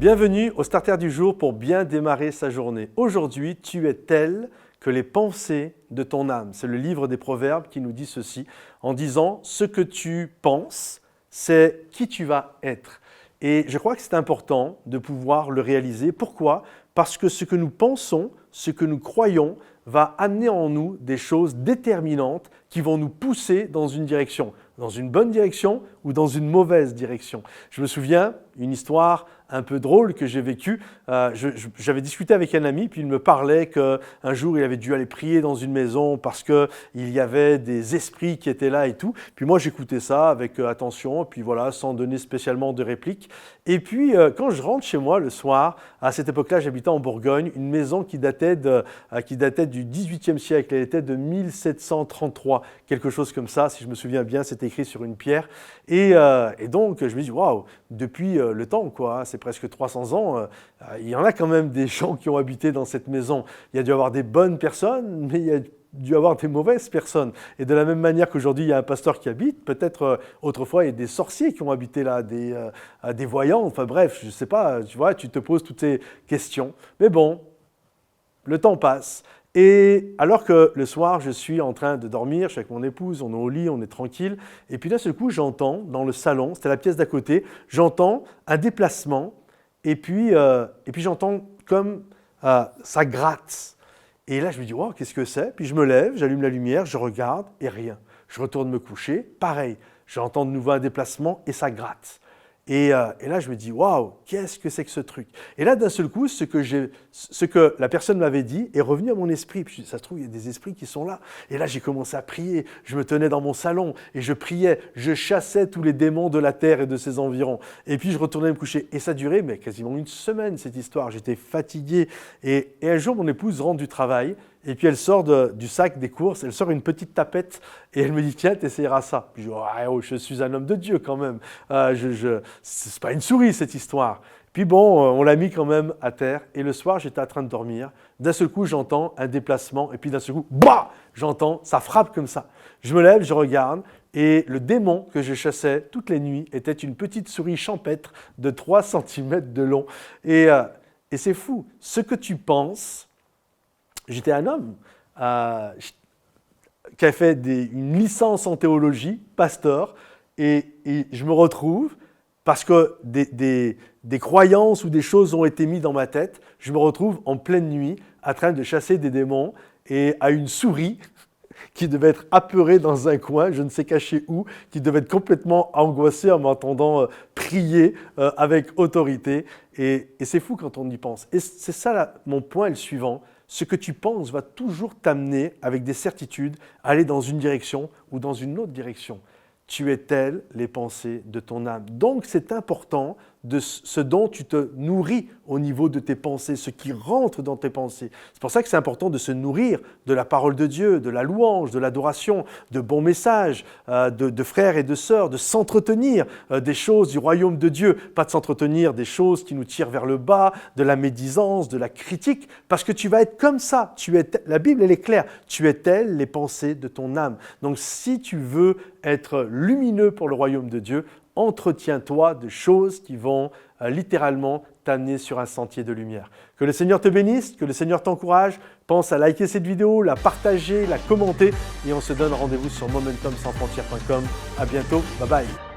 Bienvenue au Starter du jour pour bien démarrer sa journée. Aujourd'hui, tu es tel que les pensées de ton âme. C'est le livre des Proverbes qui nous dit ceci en disant « Ce que tu penses, c'est qui tu vas être ». Et je crois que c'est important de pouvoir le réaliser. Pourquoi ? Parce que ce que nous pensons, ce que nous croyons, va amener en nous des choses déterminantes qui vont nous pousser dans une direction, dans une bonne direction ou dans une mauvaise direction. Je me souviens, une histoire un peu drôle que j'ai vécue. J'avais discuté avec un ami, puis il me parlait qu'un jour, il avait dû aller prier dans une maison parce qu'il y avait des esprits qui étaient là et tout. Puis moi, j'écoutais ça avec attention, puis voilà, sans donner spécialement de réplique. Et puis, quand je rentre chez moi le soir, à cette époque-là, j'habitais en Bourgogne, une maison qui datait du XVIIIe siècle. Elle était de 1733, quelque chose comme ça, si je me souviens bien, c'était écrit sur une pierre. Et donc, je me dis, waouh, depuis le temps, quoi, c'est presque 300 ans, il y en a quand même des gens qui ont habité dans cette maison. Il y a dû y avoir des bonnes personnes, mais il y a dû y avoir des mauvaises personnes. Et de la même manière qu'aujourd'hui, il y a un pasteur qui habite, peut-être autrefois, il y a des sorciers qui ont habité là, des voyants, enfin bref, je ne sais pas, tu vois, tu te poses toutes ces questions. Mais bon, le temps passe. Et alors que le soir, je suis en train de dormir, je suis avec mon épouse, on est au lit, on est tranquille. Et puis d'un seul coup, j'entends dans le salon, c'était la pièce d'à côté, j'entends un déplacement et puis j'entends comme ça gratte. Et là, je me dis, wow, qu'est-ce que c'est ? Puis je me lève, j'allume la lumière, je regarde et rien. Je retourne me coucher, pareil, j'entends de nouveau un déplacement et ça gratte. Et là, je me dis, waouh, qu'est-ce que c'est que ce truc ? Et là, d'un seul coup, ce que la personne m'avait dit est revenu à mon esprit. Puis ça se trouve, il y a des esprits qui sont là. Et là, j'ai commencé à prier. Je me tenais dans mon salon et je priais. Je chassais tous les démons de la terre et de ses environs. Et puis, je retournais me coucher. Et ça durait quasiment une semaine, cette histoire. J'étais fatigué. Et un jour, mon épouse rentre du travail. Et puis elle sort du sac des courses, elle sort une petite tapette et elle me dit « Tiens, t'essayeras ça ». Puis je dis oh, je suis un homme de Dieu quand même, c'est pas une souris cette histoire ». Puis bon, on l'a mis quand même à terre et le soir, j'étais en train de dormir. D'un seul coup, j'entends un déplacement et puis d'un seul coup, bah, j'entends, ça frappe comme ça. Je me lève, je regarde et le démon que je chassais toutes les nuits était une petite souris champêtre de 3 cm de long. Et c'est fou, ce que tu penses... J'étais un homme qui a fait une licence en théologie, pasteur, et je me retrouve, parce que des croyances ou des choses ont été mises dans ma tête, je me retrouve en pleine nuit en train de chasser des démons et à une souris qui devait être apeurée dans un coin, je ne sais cacher où, qui devait être complètement angoissée en m'entendant prier avec autorité. Et c'est fou quand on y pense. Et c'est ça, là, mon point est le suivant. Ce que tu penses va toujours t'amener avec des certitudes à aller dans une direction ou dans une autre direction. Tu es tel les pensées de ton âme. Donc c'est important de ce dont tu te nourris au niveau de tes pensées, ce qui rentre dans tes pensées. C'est pour ça que c'est important de se nourrir de la parole de Dieu, de la louange, de l'adoration, de bons messages, de frères et de sœurs, de s'entretenir des choses du royaume de Dieu, pas de s'entretenir des choses qui nous tirent vers le bas, de la médisance, de la critique, parce que tu vas être comme ça. La Bible, elle est claire. Tu es tel les pensées de ton âme. Donc si tu veux être lumineux pour le royaume de Dieu, entretiens-toi de choses qui vont littéralement t'amener sur un sentier de lumière. Que le Seigneur te bénisse, que le Seigneur t'encourage. Pense à liker cette vidéo, la partager, la commenter et on se donne rendez-vous sur momentumsansfrontières.com. À bientôt, bye bye.